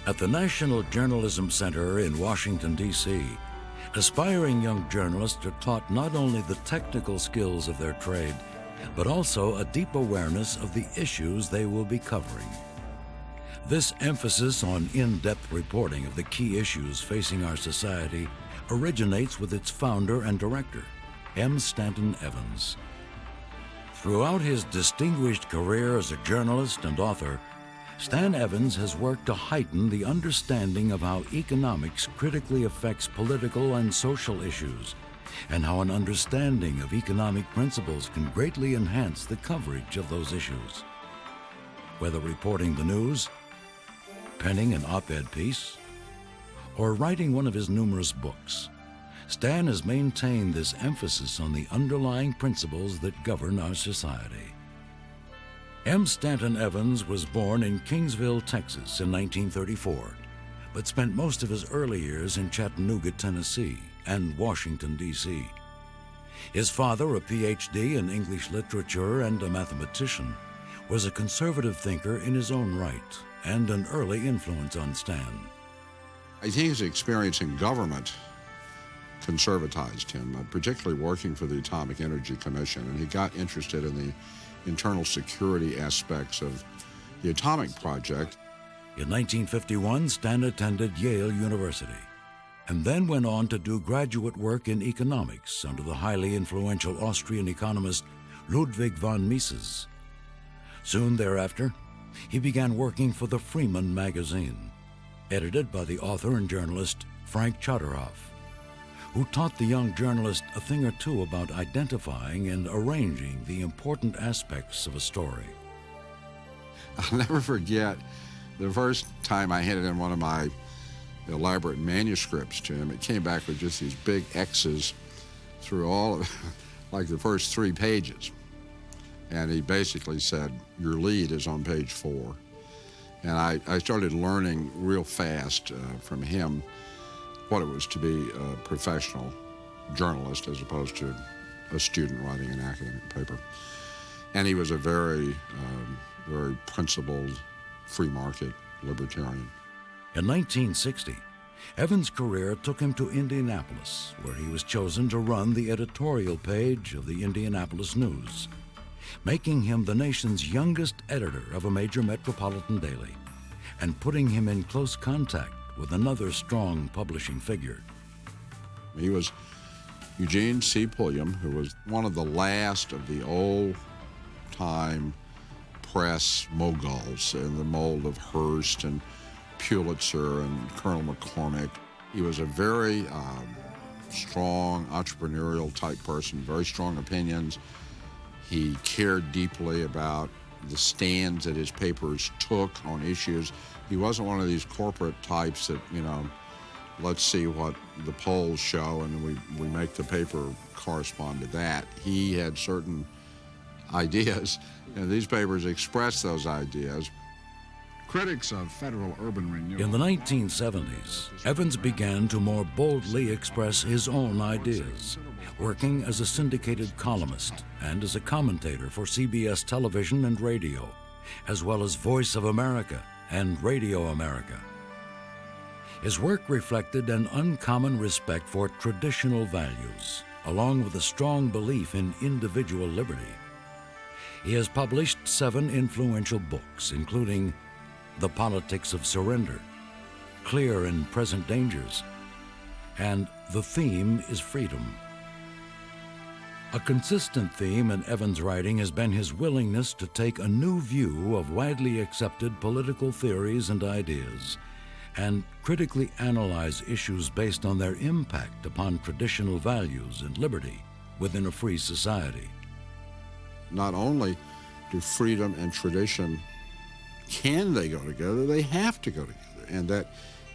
At the National Journalism Center in Washington, D.C., aspiring young journalists are taught not only the technical skills of their trade, but also a deep awareness of the issues they will be covering. This emphasis on in-depth reporting of the key issues facing our society originates with its founder and director, M. Stanton Evans. Throughout his distinguished career as a journalist and author, Stan Evans has worked to heighten the understanding of how economics critically affects political and social issues, and how an understanding of economic principles can greatly enhance the coverage of those issues. Whether reporting the news, penning an op-ed piece, or writing one of his numerous books, Stan has maintained this emphasis on the underlying principles that govern our society. M. Stanton Evans was born in Kingsville, Texas in 1934, but spent most of his early years in Chattanooga, Tennessee, and Washington, D.C. His father, a Ph.D. in English literature and a mathematician, was a conservative thinker in his own right and an early influence on Stan. I think his experience in government conservatized him, particularly working for the Atomic Energy Commission, and he got interested in the internal security aspects of the atomic project. In 1951, Stan attended Yale University and then went on to do graduate work in economics under the highly influential Austrian economist Ludwig von Mises. Soon thereafter, he began working for the Freeman magazine, edited by the author and journalist Frank Shateroff, who taught the young journalist a thing or two about identifying and arranging the important aspects of a story. I'll never forget the first time I handed in one of my elaborate manuscripts to him. It came back with just these big X's through all of, like the first 3 pages. And he basically said, your lead is on page 4. And I started learning real fast from him what it was to be a professional journalist as opposed to a student writing an academic paper. And he was a very principled, free market libertarian. In 1960, Evans' career took him to Indianapolis, where he was chosen to run the editorial page of the Indianapolis News, making him the nation's youngest editor of a major metropolitan daily, and putting him in close contact with another strong publishing figure. He was Eugene C. Pulliam, who was one of the last of the old-time press moguls in the mold of Hearst and Pulitzer and Colonel McCormick. He was a very strong entrepreneurial type person, very strong opinions. He cared deeply about the stands that his papers took on issues. He wasn't one of these corporate types that, let's see what the polls show and we make the paper correspond to that. He had certain ideas, and these papers expressed those ideas. Critics of federal urban renewal. In the 1970s, Evans began to more boldly express his own ideas, working as a syndicated columnist and as a commentator for CBS television and radio, as well as Voice of America and Radio America. His work reflected an uncommon respect for traditional values, along with a strong belief in individual liberty. He has published 7 influential books, including The Politics of Surrender, Clear and Present Dangers, and The Theme is Freedom. A consistent theme in Evans' writing has been his willingness to take a new view of widely accepted political theories and ideas and critically analyze issues based on their impact upon traditional values and liberty within a free society. Not only do freedom and tradition, can they go together? They have to go together. And that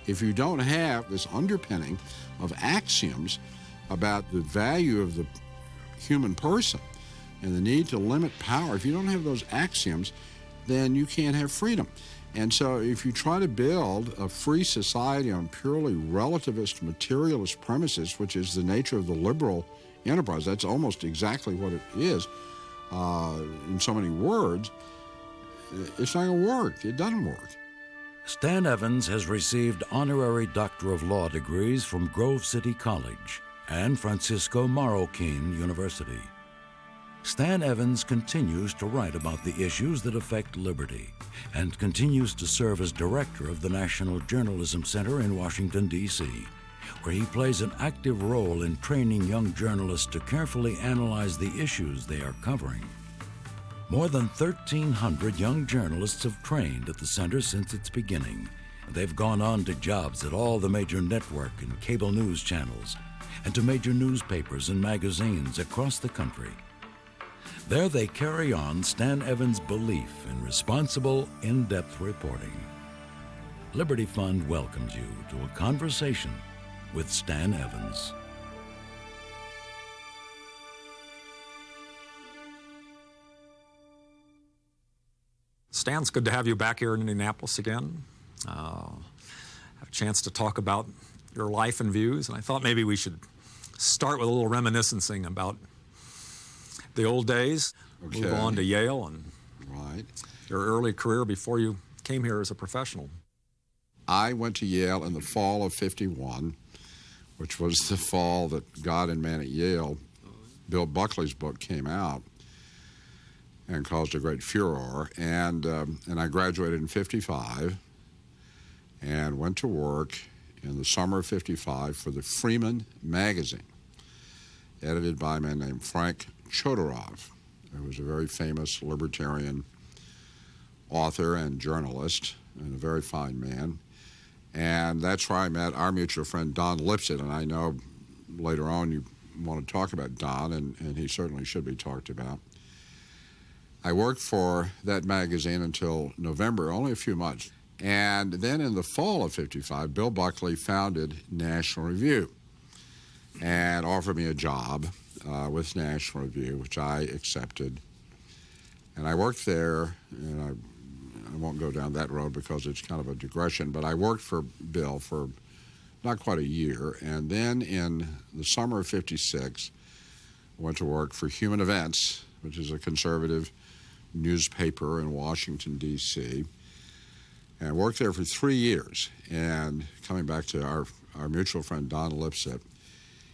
if you don't have this underpinning of axioms about the value of the human person and the need to limit power, if you don't have those axioms, then you can't have freedom. And so if you try to build a free society on purely relativist, materialist premises, which is the nature of the liberal enterprise, that's almost exactly what it is in so many words, it's not going to work. It doesn't work. Stan Evans has received honorary Doctor of Law degrees from Grove City College and Francisco Marroquin University. Stan Evans continues to write about the issues that affect liberty and continues to serve as director of the National Journalism Center in Washington, D.C., where he plays an active role in training young journalists to carefully analyze the issues they are covering. More than 1,300 young journalists have trained at the center since its beginning. They've gone on to jobs at all the major network and cable news channels and to major newspapers and magazines across the country. There they carry on Stan Evans' belief in responsible, in-depth reporting. Liberty Fund welcomes you to a conversation with Stan Evans. Stan, it's good to have you back here in Indianapolis again. Have a chance to talk about your life and views, and I thought maybe we should start with a little reminiscing about the old days, Okay. Move on to Yale and Right. your early career before you came here as a professional. I went to Yale in the fall of '51, which was the fall that God and Man at Yale, Bill Buckley's book, came out and caused a great furor. And I graduated in '55 and went to work in the summer of '55 for the Freeman magazine, edited by a man named Frank Shateroff, who was a very famous libertarian author and journalist and a very fine man. And that's where I met our mutual friend Don Lipset, and I know later on you want to talk about Don, and he certainly should be talked about. I worked for that magazine until November, only a few months. And then in the fall of '55, Bill Buckley founded National Review and offered me a job with National Review, which I accepted. And I worked there, and I won't go down that road because it's kind of a digression, but I worked for Bill for not quite a year. And then in the summer of '56, I went to work for Human Events, which is a conservative newspaper in Washington, D.C., and worked there for 3 years. And coming back to our mutual friend Don Lipset,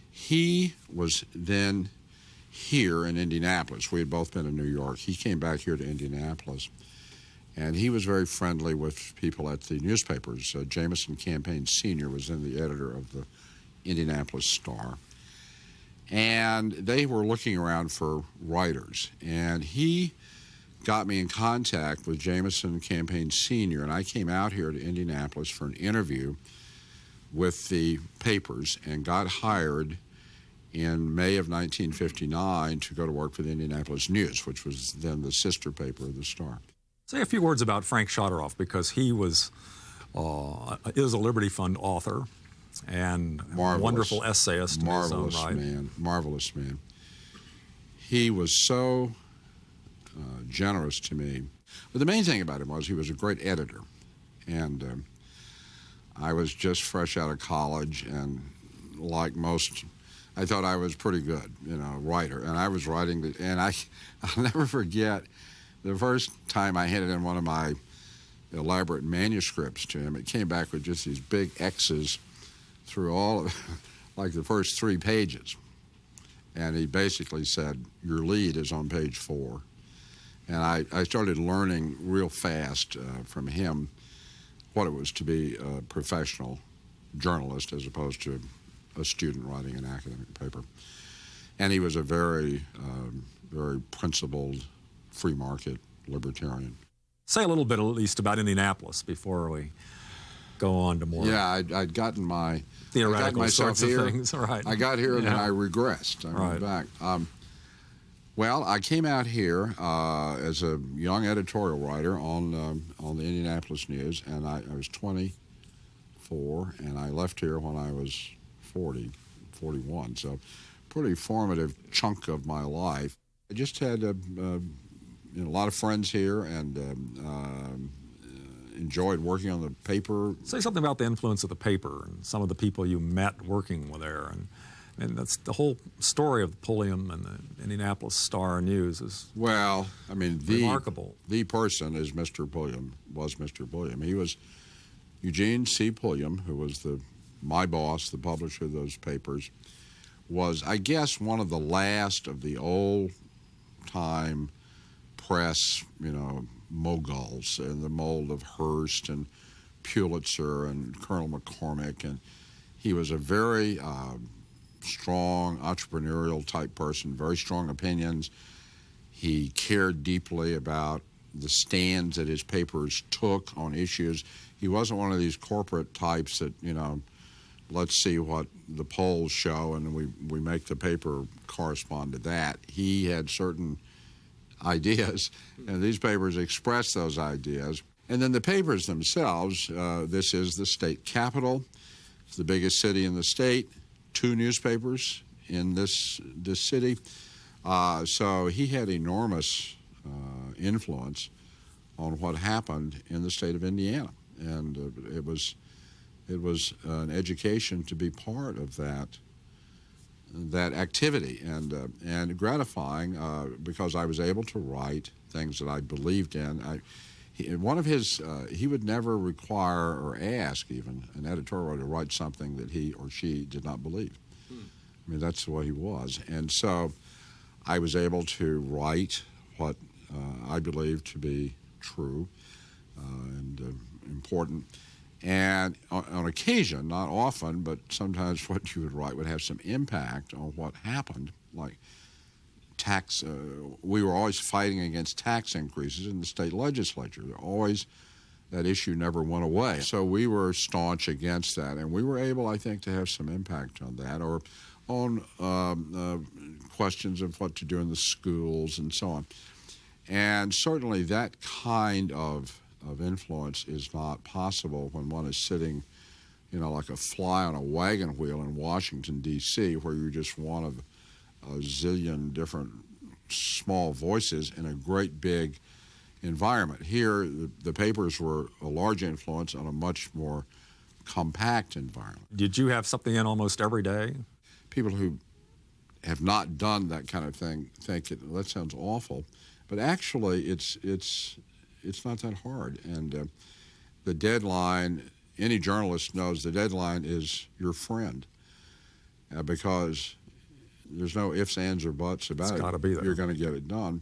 he was then here in Indianapolis. We had both been in New York. He came back here to Indianapolis, and he was very friendly with people at the newspapers. Jameson Campaign Sr. was then the editor of the Indianapolis Star, and they were looking around for writers, and he got me in contact with Jameson Campaign Sr., and I came out here to Indianapolis for an interview with the papers and got hired in May of 1959 to go to work for the Indianapolis News, which was then the sister paper of the Star. Say a few words about Frank Shateroff, because he is a Liberty Fund author and a wonderful essayist in his own right. Marvelous man. He was so generous to me. But the main thing about him was he was a great editor. And I was just fresh out of college, and like most, I thought I was pretty good, writer. And I was writing, I'll never forget the first time I handed in one of my elaborate manuscripts to him. It came back with just these big X's through all of, like the first 3 pages. And he basically said, "Your lead is on page 4. And I started learning real fast from him what it was to be a professional journalist as opposed to a student writing an academic paper. And he was a very, very principled, free market libertarian. Say a little bit at least about Indianapolis before we go on to more. Yeah, I'd gotten my theoretical sorts here. Of things. Right. I got here and then I regressed. I went back. Well, I came out here as a young editorial writer on the Indianapolis News, and I was 24, and I left here when I was 41, so pretty formative chunk of my life. I just had a lot of friends here, and enjoyed working on the paper. Say something about the influence of the paper and some of the people you met working there, and that's the whole story of the Pulliam and the Indianapolis Star News is remarkable. The person is Mr. Pulliam, was Mr. Pulliam. He was Eugene C. Pulliam, who was my boss, the publisher of those papers, was, I guess, one of the last of the old-time press, moguls in the mold of Hearst and Pulitzer and Colonel McCormick. And he was a very strong entrepreneurial type person, very strong opinions. He cared deeply about the stands that his papers took on issues. He wasn't one of these corporate types that, let's see what the polls show and we make the paper correspond to that. He had certain ideas, and these papers expressed those ideas. And then the papers themselves, this is the state capital. It's the biggest city in the state, 2 newspapers in this city. So he had enormous influence on what happened in the state of Indiana. And it was an education to be part of that activity, and gratifying because I was able to write things that I believed in. He would never require or ask even an editorial to write something that he or she did not believe. I mean, that's the way he was. And so I was able to write what I believed to be true and important. And on occasion, not often, but sometimes what you would write would have some impact on what happened, like tax. We were always fighting against tax increases in the state legislature. That issue never went away. So we were staunch against that, and we were able, I think, to have some impact on that, or on questions of what to do in the schools and so on. And certainly that kind of influence is not possible when one is sitting, like a fly on a wagon wheel in Washington, D.C., where you're just one of a zillion different small voices in a great big environment. Here, the papers were a large influence on a much more compact environment. Did you have something in almost every day? People who have not done that kind of thing think that sounds awful, but actually it's not that hard. And the deadline, any journalist knows the deadline is your friend because there's no ifs, ands, or buts about it. It's got to be there. You're going to get it done.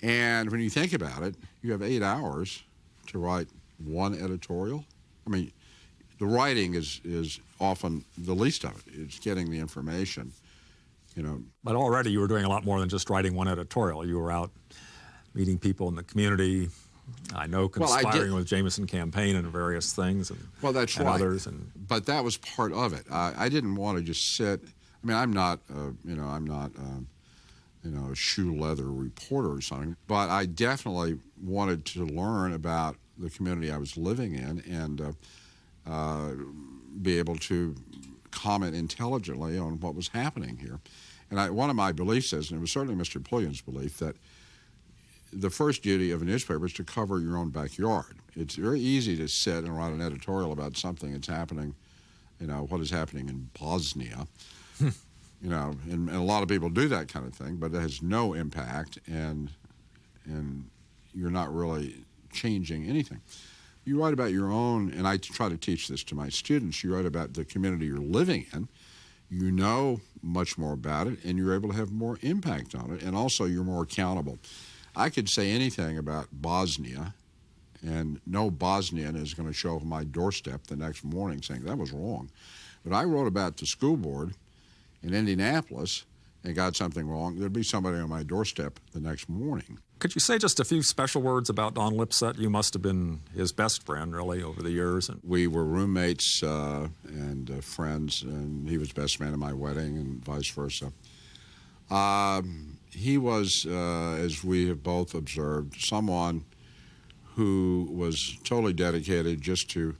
And when you think about it, you have 8 hours to write one editorial. I mean, the writing is often the least of it. It's getting the information, But already you were doing a lot more than just writing one editorial. You were out meeting people in the community. I know conspiring with Jameson campaign and various things. That's and right. Others. But that was part of it. I didn't want to just sit. I mean, I'm not a shoe leather reporter or something. But I definitely wanted to learn about the community I was living in and be able to comment intelligently on what was happening here. And one of my beliefs is, and it was certainly Mr. Pulliam's belief, that the first duty of a newspaper is to cover your own backyard. It's very easy to sit and write an editorial about something that's happening, what is happening in Bosnia, and a lot of people do that kind of thing, but it has no impact, and you're not really changing anything. You write about your own, and I try to teach this to my students, you write about the community you're living in, you know much more about it, and you're able to have more impact on it, and also you're more accountable. I could say anything about Bosnia, and no Bosnian is going to show up on my doorstep the next morning saying, that was wrong. But I wrote about the school board in Indianapolis and got something wrong, there'd be somebody on my doorstep the next morning. Could you say just a few special words about Don Lipset? You must have been his best friend, really, over the years. We were roommates and friends, and he was best man at my wedding and vice versa. He was, as we have both observed, someone who was totally dedicated just to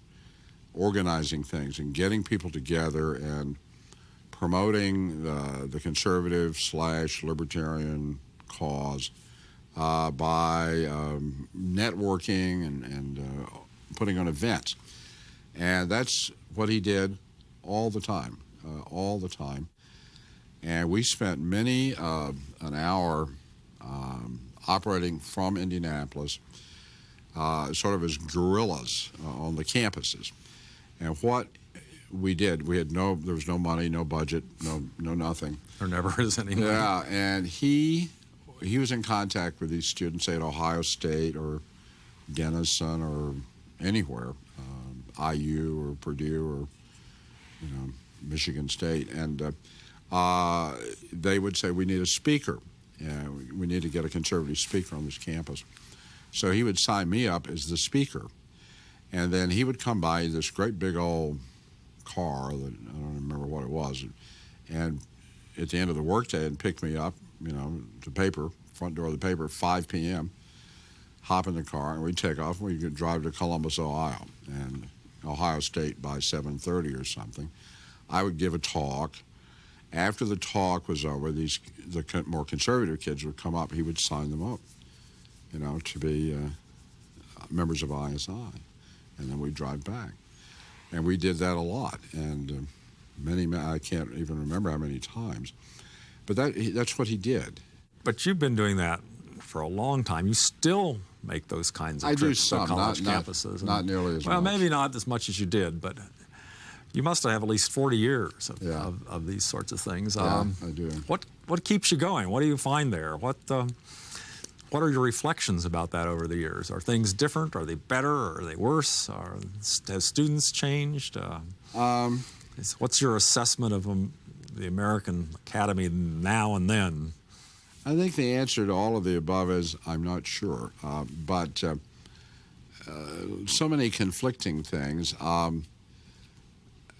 organizing things and getting people together and promoting the conservative/libertarian cause by networking and putting on events. And that's what he did all the time. And we spent many an hour operating from Indianapolis sort of as guerrillas on the campuses. And what we did, there was no money, no budget, no nothing. There never is any money. Yeah, and he was in contact with these students, say at Ohio State or Denison or anywhere, IU or Purdue or Michigan State, and they would say, we need a speaker. We need to get a conservative speaker on this campus. So he would sign me up as the speaker. And then he would come by this great big old car that I don't remember what it was, and at the end of the workday and pick me up, the paper, front door of the paper, 5 p.m., hop in the car, and we'd take off, and we'd drive to Columbus, Ohio, and Ohio State by 7:30 or something. I would give a talk. After the talk was over, the more conservative kids would come up. He would sign them up, to be members of ISI, and then we'd drive back. And we did that a lot, and I can't even remember how many times. But that's what he did. But you've been doing that for a long time. You still make those kinds of trips to college campuses. Not nearly as much. Well, maybe not as much as you did, but you must have at least 40 years of these sorts of things. Yeah, I do. What keeps you going? What do you find there? What are your reflections about that over the years? Are things different? Are they better? Or are they worse? Have students changed? What's your assessment of the American Academy now and then? I think the answer to all of the above is I'm not sure. But so many conflicting things.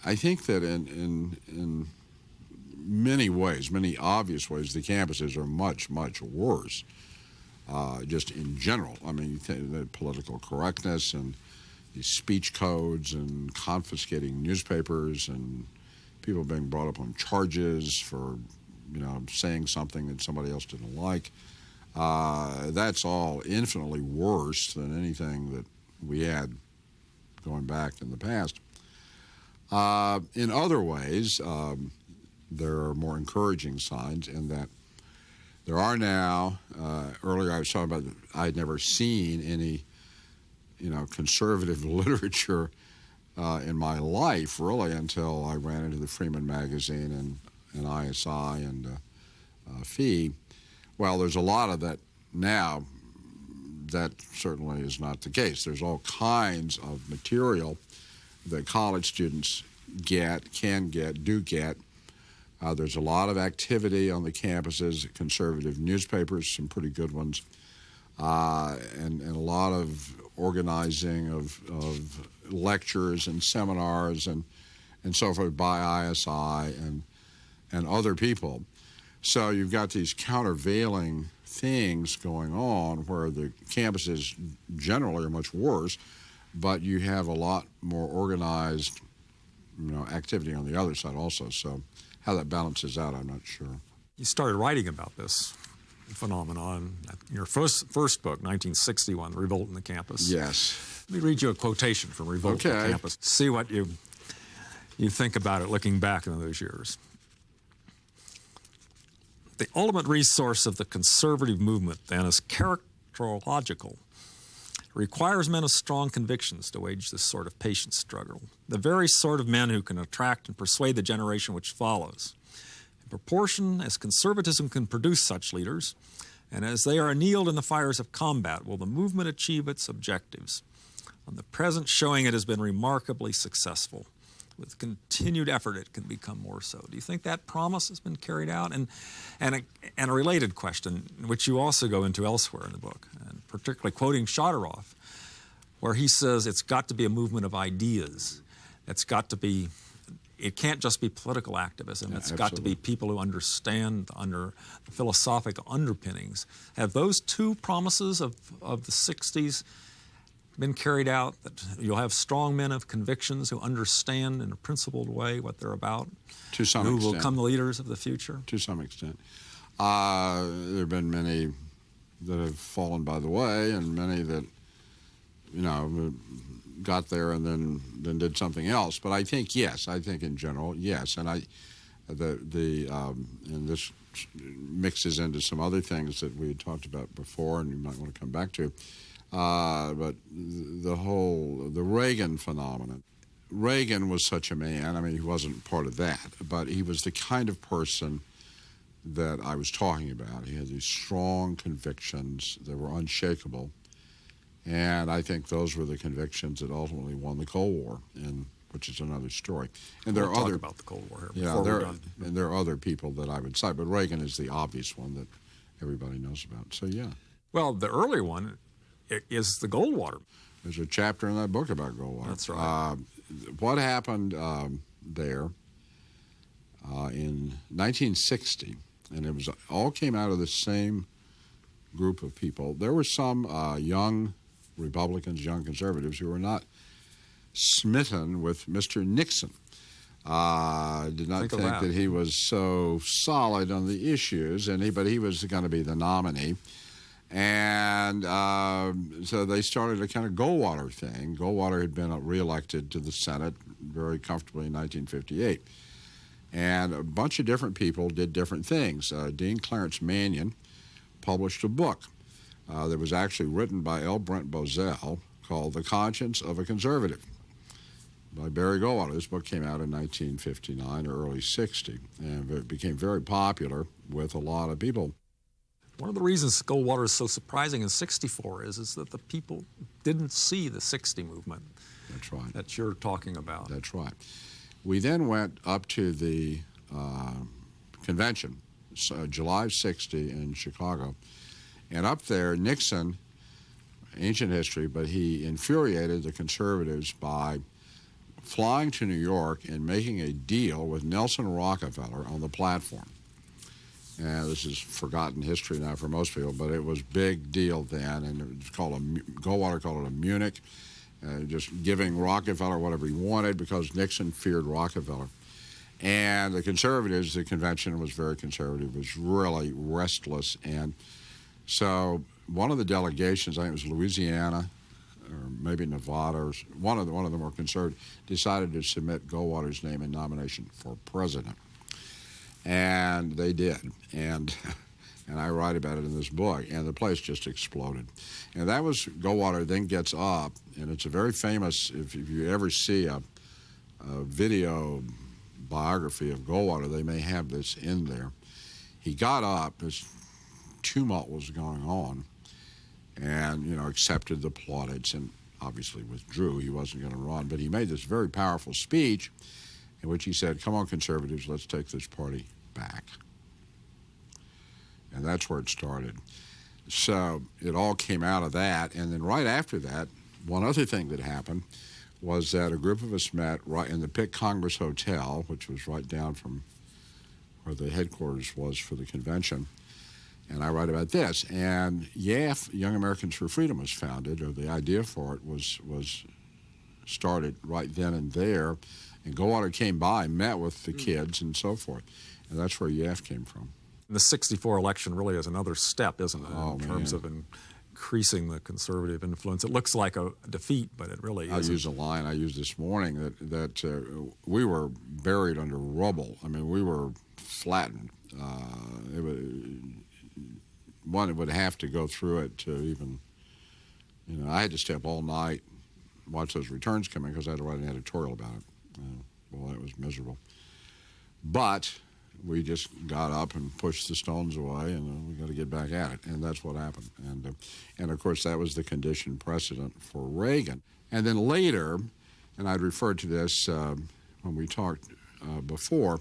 I think that in many ways, many obvious ways, the campuses are much, much worse, just in general. I mean, the political correctness and these speech codes and confiscating newspapers and people being brought up on charges for, saying something that somebody else didn't like. That's all infinitely worse than anything that we had going back in the past. In other ways, there are more encouraging signs in that there are now, earlier I was talking about I'd never seen any, conservative literature in my life, really, until I ran into the Freeman magazine and ISI and FEE. Well, there's a lot of that now. That certainly is not the case. There's all kinds of material that college students can get, do get. There's a lot of activity on the campuses, conservative newspapers, some pretty good ones, and a lot of organizing of lectures and seminars and so forth by ISI and other people. So you've got these countervailing things going on where the campuses generally are much worse, but you have a lot more organized, activity on the other side also. So how that balances out, I'm not sure. You started writing about this phenomenon in your first book, 1961, Revolt in the Campus. Yes. Let me read you a quotation from Revolt in the Campus. See what you think about it looking back on those years. The ultimate resource of the conservative movement, then, is characterological. It requires men of strong convictions to wage this sort of patient struggle, the very sort of men who can attract and persuade the generation which follows. In proportion as conservatism can produce such leaders, and as they are annealed in the fires of combat, will the movement achieve its objectives. On the present showing, it has been remarkably successful. With continued effort, it can become more so. Do you think that promise has been carried out? And a related question, which you also go into elsewhere in the book, and particularly quoting Shateroff, where he says it's got to be a movement of ideas. It can't just be political activism. It's got to be people who understand under the philosophical underpinnings. Have those two promises of the 60s been carried out, that you'll have strong men of convictions who understand in a principled way what they're about? To some extent. Who will become the leaders of the future? To some extent. There have been many that have fallen by the way, and many that, got there and then did something else. But I think, yes, in general, yes. And and this mixes into some other things that we had talked about before and you might want to come back to. But the Reagan phenomenon. Reagan was such a man. I mean, he wasn't part of that, but he was the kind of person that I was talking about. He had these strong convictions that were unshakable, and I think those were the convictions that ultimately won the Cold War, which is another story. And there are talk other about the Cold War here. Yeah, there are other people that I would cite, but Reagan is the obvious one that everybody knows about. So yeah. Well, the early one is the Goldwater. There's a chapter in that book about Goldwater. That's right. What happened there in 1960, and it was all came out of the same group of people. There were some young Republicans, young conservatives, who were not smitten with Mr. Nixon. Did not think that he was so solid on the issues, but he was going to be the nominee. And so they started a kind of Goldwater thing. Goldwater had been reelected to the Senate very comfortably in 1958. And a bunch of different people did different things. Dean Clarence Mannion published a book that was actually written by L. Brent Bozell called The Conscience of a Conservative by Barry Goldwater. This book came out in 1959 or early 60, and it became very popular with a lot of people. One of the reasons Goldwater is so surprising in '64 is that the people didn't see the '60 movement. That's right. That you're talking about. That's right. We then went up to the convention, July of '60 in Chicago, and up there Nixon, ancient history, but he infuriated the conservatives by flying to New York and making a deal with Nelson Rockefeller on the platform. And this is forgotten history now for most people, but it was a big deal then, and it was Goldwater called it a Munich, just giving Rockefeller whatever he wanted because Nixon feared Rockefeller. And the conservatives, the convention was very conservative, was really restless. And so one of the delegations, I think it was Louisiana or maybe Nevada, or one of the more conservative, decided to submit Goldwater's name in nomination for president. And they did, and I write about it in this book, and the place just exploded. And that was, Goldwater then gets up, and it's a very famous, if you ever see a video biography of Goldwater, they may have this in there. He got up, this tumult was going on, and, accepted the plaudits and obviously withdrew. He wasn't going to run, but he made this very powerful speech in which he said, "Come on, conservatives, let's take this party back." And that's where it started. So it all came out of that. And then right after that, one other thing that happened was that a group of us met right in the Pitt Congress Hotel, which was right down from where the headquarters was for the convention. And I write about this. And YAF, Young Americans for Freedom, was founded, or the idea for it was started right then and there. And Goldwater came by, met with the kids, and so forth. And that's where YAF came from. The '64 election really is another step, isn't it, in terms of increasing the conservative influence. It looks like a defeat, but it really isn't. I use a line I used this morning that we were buried under rubble. I mean, we were flattened. One would have to go through it to even, I had to stay up all night, watch those returns come in because I had to write an editorial about it. Well, it was miserable. But we just got up and pushed the stones away, and we got to get back at it, and that's what happened. And of course, that was the condition precedent for Reagan. And then later, and I'd referred to this when we talked before,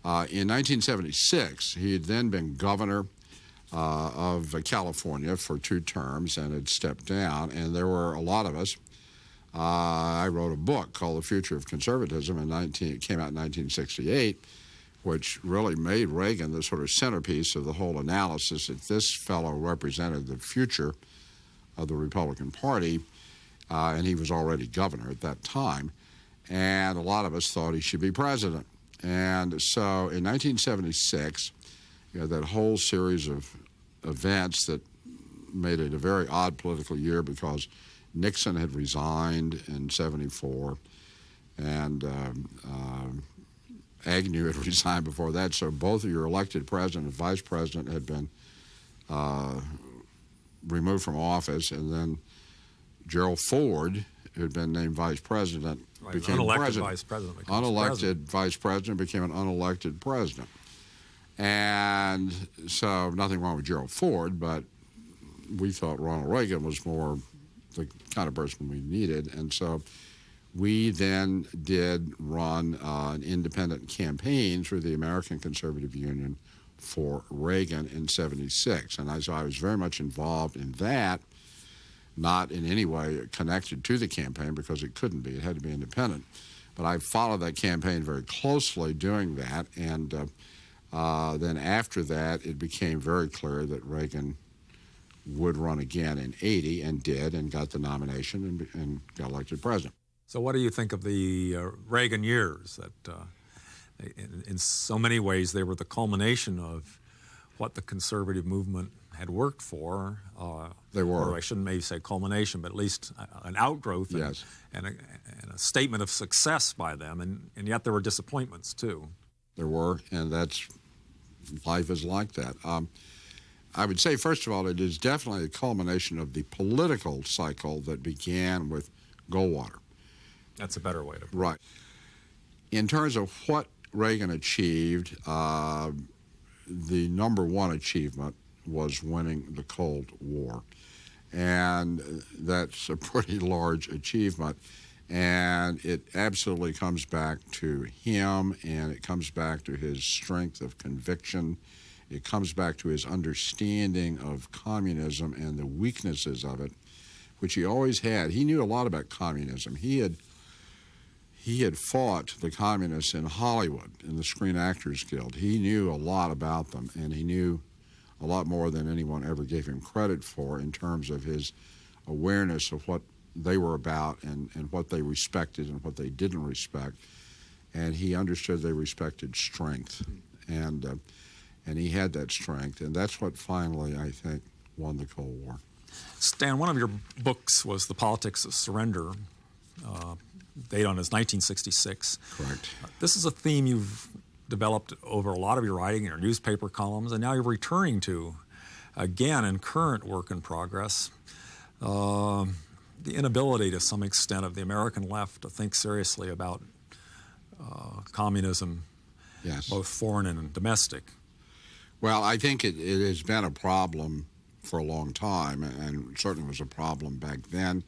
in 1976, he had then been governor of California for 2 terms and had stepped down, and there were a lot of us. I wrote a book called The Future of Conservatism, it came out in 1968, which really made Reagan the sort of centerpiece of the whole analysis that this fellow represented the future of the Republican Party, and he was already governor at that time, and a lot of us thought he should be president. And so in 1976, that whole series of events that made it a very odd political year because Nixon had resigned in '74, and Agnew had resigned before that. So both of your elected president and vice president had been removed from office, and then Gerald Ford, who had been named vice president, became unelected president. Vice president. Unelected vice president became an unelected president. And so nothing wrong with Gerald Ford, but we thought Ronald Reagan was more the kind of person we needed. And so we then did run an independent campaign through the American Conservative Union for Reagan in '76. And so I was very much involved in that, not in any way connected to the campaign because it couldn't be. It had to be independent. But I followed that campaign very closely doing that. And then after that, it became very clear that Reagan would run again in '80 and did, and got the nomination and got elected president. So what do you think of the Reagan years? That in so many ways they were the culmination of what the conservative movement had worked for. They were. Or I shouldn't maybe say culmination, but at least an outgrowth yes. and a statement of success by them. And yet there were disappointments too. There were, and life is like that. I would say, first of all, it is definitely a culmination of the political cycle that began with Goldwater. That's a better way to put it. Right. In terms of what Reagan achieved, the number one achievement was winning the Cold War. And that's a pretty large achievement. And it absolutely comes back to him, and it comes back to his strength of conviction. It comes back to his understanding of communism and the weaknesses of it, which he always had. He knew a lot about communism. He had fought the communists in Hollywood, in the Screen Actors Guild. He knew a lot about them, and he knew a lot more than anyone ever gave him credit for in terms of his awareness of what they were about and what they respected and what they didn't respect. And he understood they respected strength. And he had that strength. And that's what finally, I think, won the Cold War. Stan, one of your books was The Politics of Surrender, date on is 1966. Correct. This is a theme you've developed over a lot of your writing in your newspaper columns, and now you're returning to, again, in current work in progress, the inability to some extent of the American left to think seriously about communism, yes, both foreign and domestic. Well, I think it has been a problem for a long time, and certainly was a problem back then.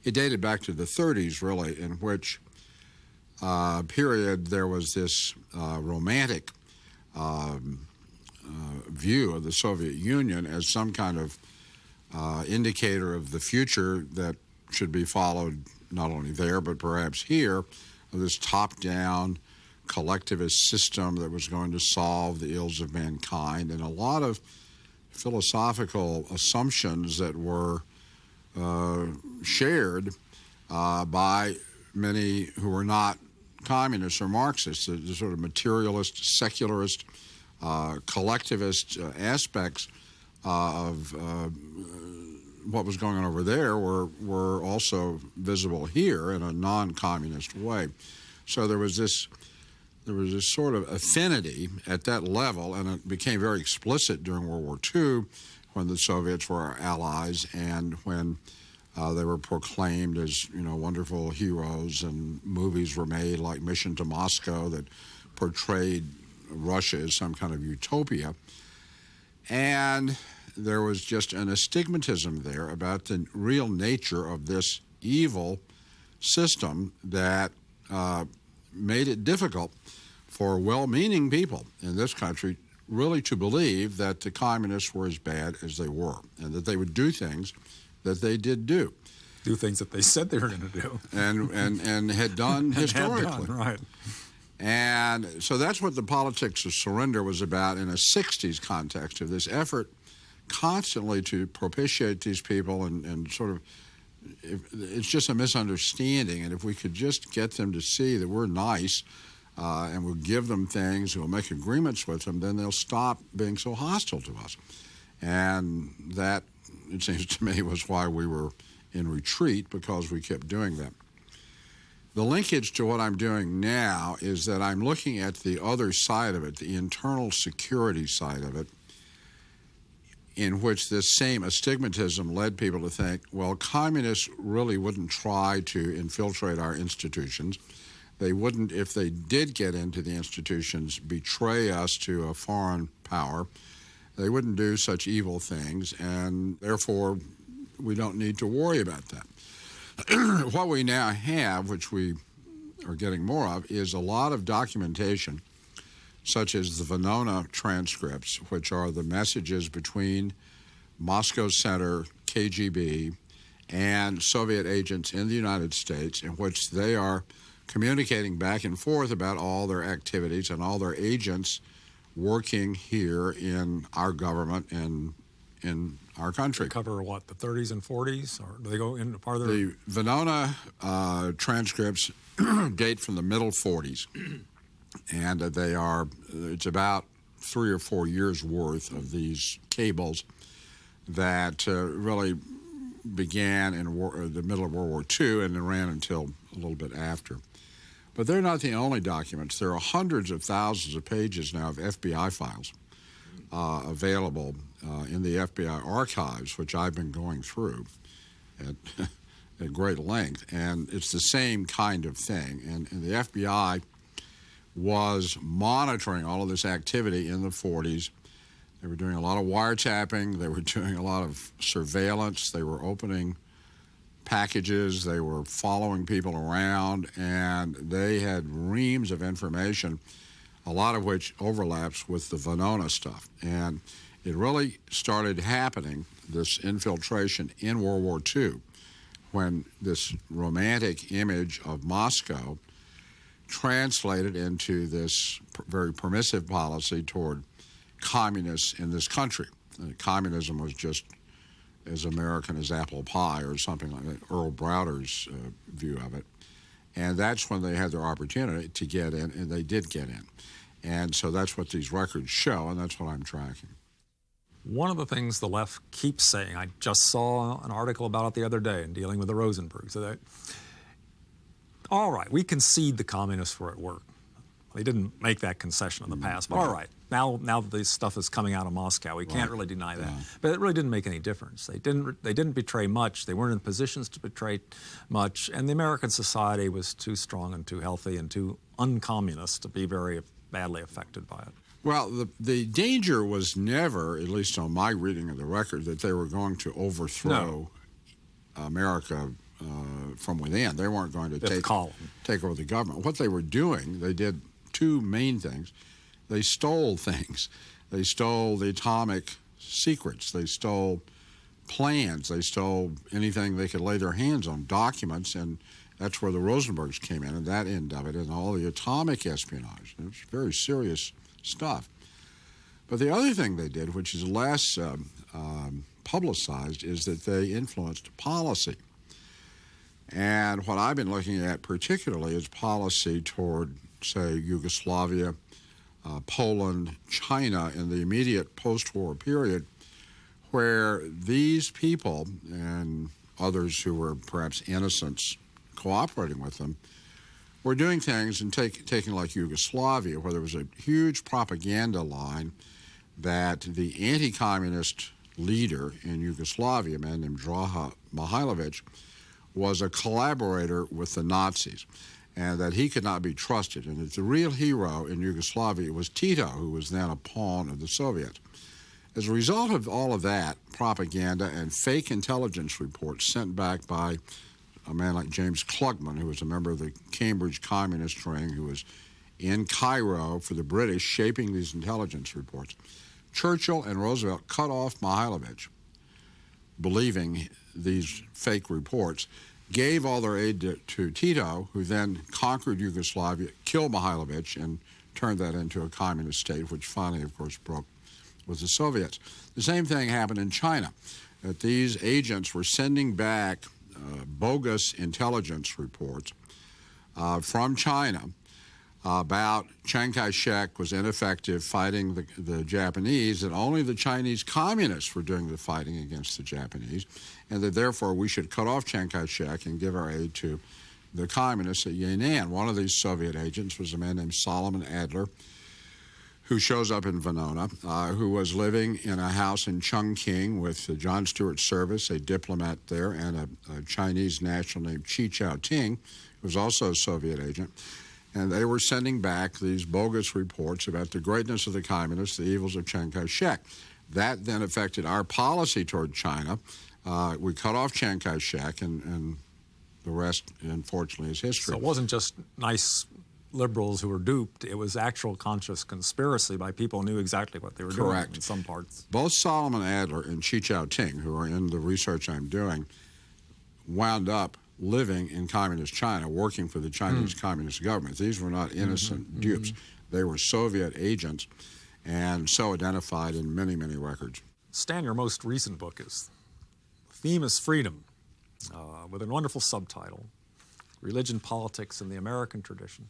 It dated back to the 30s, really, in which period there was this romantic view of the Soviet Union as some kind of indicator of the future that should be followed not only there but perhaps here, of this top-down collectivist system that was going to solve the ills of mankind, and a lot of philosophical assumptions that were shared by many who were not communists or Marxists, the sort of materialist, secularist, collectivist aspects of what was going on over there were also visible here in a non-communist way. So there was this sort of affinity at that level, and it became very explicit during World War II when the Soviets were our allies and when they were proclaimed as, wonderful heroes, and movies were made like Mission to Moscow that portrayed Russia as some kind of utopia. And there was just an astigmatism there about the real nature of this evil system that made it difficult for well-meaning people in this country really to believe that the communists were as bad as they were, and that they would do things that they did do. Do things that they said they were going to do. And had done historically. Had done, right. And so that's what The Politics of Surrender was about in a 60s context, of this effort constantly to propitiate these people and sort of, it's just a misunderstanding. And if we could just get them to see that we're nice and we'll give them things, we'll make agreements with them, then they'll stop being so hostile to us. And that, it seems to me, was why we were in retreat, because we kept doing that. The linkage to what I'm doing now is that I'm looking at the other side of it, the internal security side of it, in which this same astigmatism led people to think, well, communists really wouldn't try to infiltrate our institutions. They wouldn't, if they did get into the institutions, betray us to a foreign power. They wouldn't do such evil things, and therefore we don't need to worry about that. What we now have, which we are getting more of, is a lot of documentation, such as the Winona Transcripts, which are the messages between Moscow Center, KGB, and Soviet agents in the United States, in which they are communicating back and forth about all their activities and all their agents working here in our government and in our country. They cover what, the 30s and 40s, or do they go in farther? The Winona transcripts date from the middle 40s, and it's about 3 or 4 years worth of these cables that really began in the middle of World War II and then ran until a little bit after. But they're not the only documents. There are hundreds of thousands of pages now of FBI files available in the FBI archives, which I've been going through at great length. And it's the same kind of thing. And the FBI was monitoring all of this activity in the 40s. They were doing a lot of wiretapping. They were doing a lot of surveillance. They were opening packages. They were following people around, and they had reams of information, a lot of which overlaps with the Winona stuff. And it really started happening, this infiltration, in World War II, when this romantic image of Moscow translated into this very permissive policy toward communists in this country. Communism was just as American as apple pie or something like that, Earl Browder's view of it. And that's when they had their opportunity to get in, and they did get in. And so that's what these records show, and that's what I'm tracking. One of the things the left keeps saying, I just saw an article about it the other day in dealing with the Rosenbergs, that, all right, we concede the communists were at work. They didn't make that concession in the past, but all right, now that this stuff is coming out of Moscow, we can't really deny that. But it really didn't make any difference. They didn't betray much. They weren't in positions to betray much, and the American society was too strong and too healthy and too uncommunist to be very badly affected by it. Well, the danger was never, at least on my reading of the record, that they were going to overthrow America from within. They weren't going to take over the government. What they were doing, they did two main things. They stole things. They stole the atomic secrets. They stole plans. They stole anything they could lay their hands on, documents, and that's where the Rosenbergs came in, and that end of it, and all the atomic espionage. It was very serious stuff. But the other thing they did, which is less publicized, is that they influenced policy. And what I've been looking at particularly is policy toward, say, Yugoslavia, Poland, China in the immediate post-war period, where these people and others who were perhaps innocents cooperating with them were doing things and taking like Yugoslavia, where there was a huge propaganda line that the anti-communist leader in Yugoslavia, a man named Draha Mihailovic, was a collaborator with the Nazis, and that he could not be trusted, and that the real hero in Yugoslavia was Tito, who was then a pawn of the Soviets. As a result of all of that propaganda and fake intelligence reports sent back by a man like James Klugman, who was a member of the Cambridge Communist Ring, who was in Cairo for the British shaping these intelligence reports, Churchill and Roosevelt cut off Mihailovic, believing these fake reports, gave all their aid to Tito, who then conquered Yugoslavia, killed Mihailovic, and turned that into a communist state, which finally, of course, broke with the Soviets. The same thing happened in China, that these agents were sending back bogus intelligence reports from China about Chiang Kai-shek was ineffective fighting the Japanese, and only the Chinese communists were doing the fighting against the Japanese, and that therefore we should cut off Chiang Kai-shek and give our aid to the communists at Yan'an. One of these Soviet agents was a man named Solomon Adler, who shows up in Winona, who was living in a house in Chongqing with John Stewart Service, a diplomat there, and a Chinese national named Chi Chao-ting, who was also a Soviet agent. And they were sending back these bogus reports about the greatness of the communists, the evils of Chiang Kai-shek. That then affected our policy toward China. We cut off Chiang Kai-shek, and the rest, unfortunately, is history. So it wasn't just nice liberals who were duped. It was actual conscious conspiracy by people who knew exactly what they were doing in some parts. Both Solomon Adler and Chi Chao-ting, who are in the research I'm doing, wound up living in communist China, working for the Chinese communist government. These were not innocent dupes. They were Soviet agents, and so identified in many, many records. Stan, your most recent book is Theme is Freedom, with a wonderful subtitle, Religion, Politics, and the American Tradition.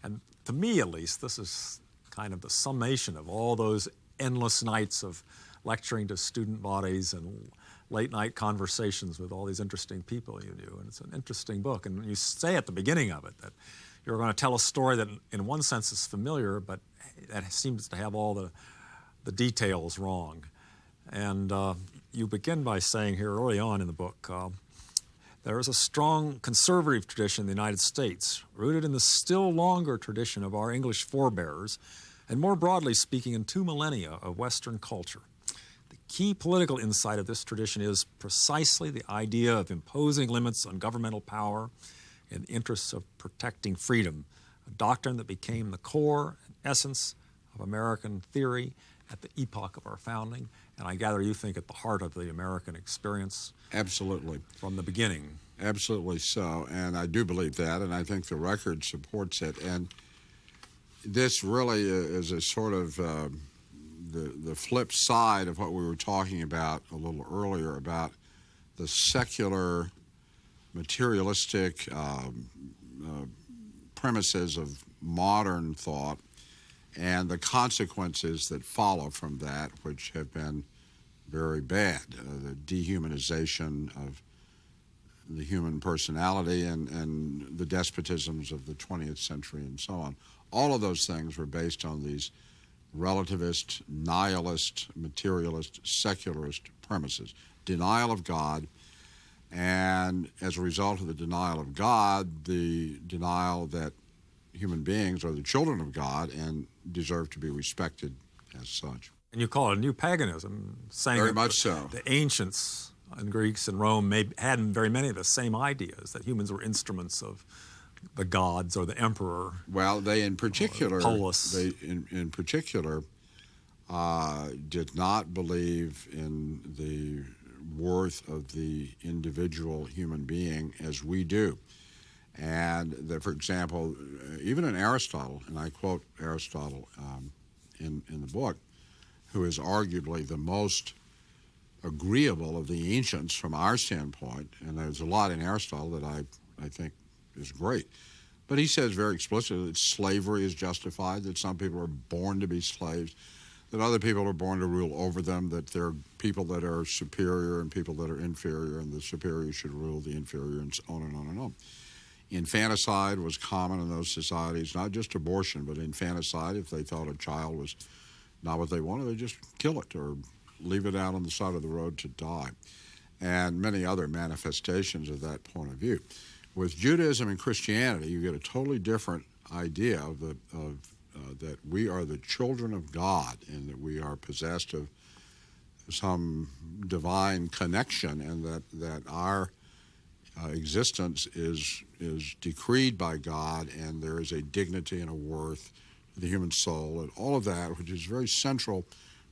And to me, at least, this is kind of the summation of all those endless nights of lecturing to student bodies and late-night conversations with all these interesting people you do. And it's an interesting book. And you say at the beginning of it that you're going to tell a story that, in one sense, is familiar, but that seems to have all the details wrong. And you begin by saying here early on in the book, there is a strong conservative tradition in the United States, rooted in the still longer tradition of our English forebears, and more broadly speaking, in 2 millennia of Western culture. The key political insight of this tradition is precisely the idea of imposing limits on governmental power in the interests of protecting freedom, a doctrine that became the core and essence of American theory at the epoch of our founding, and I gather you think at the heart of the American experience. Absolutely. From the beginning. Absolutely so, and I do believe that, and I think the record supports it. And this really is a sort of the flip side of what we were talking about a little earlier about the secular, materialistic premises of modern thought and the consequences that follow from that, which have been very bad. The dehumanization of the human personality and the despotisms of the 20th century and so on. All of those things were based on these relativist, nihilist, materialist, secularist premises. Denial of God, and as a result of the denial of God, the denial that human beings are the children of God and deserve to be respected as such. And you call it a new paganism, saying very that much so. The ancients and Greeks and Rome hadn't very many of the same ideas, that humans were instruments of the gods or the emperor. Well, they in particular, Polis. they in particular did not believe in the worth of the individual human being as we do. And that, for example, even in Aristotle, and I quote Aristotle in the book, who is arguably the most agreeable of the ancients from our standpoint, and there's a lot in Aristotle that I think is great. But he says very explicitly that slavery is justified, that some people are born to be slaves, that other people are born to rule over them, that there are people that are superior and people that are inferior, and the superior should rule the inferior, and so on and on and on. Infanticide was common in those societies, not just abortion, but infanticide. If they thought a child was not what they wanted, they just kill it or leave it out on the side of the road to die, and many other manifestations of that point of view. With Judaism and Christianity, you get a totally different idea of that we are the children of God and that we are possessed of some divine connection, and that our existence is decreed by God, and there is a dignity and a worth to the human soul, and all of that, which is very central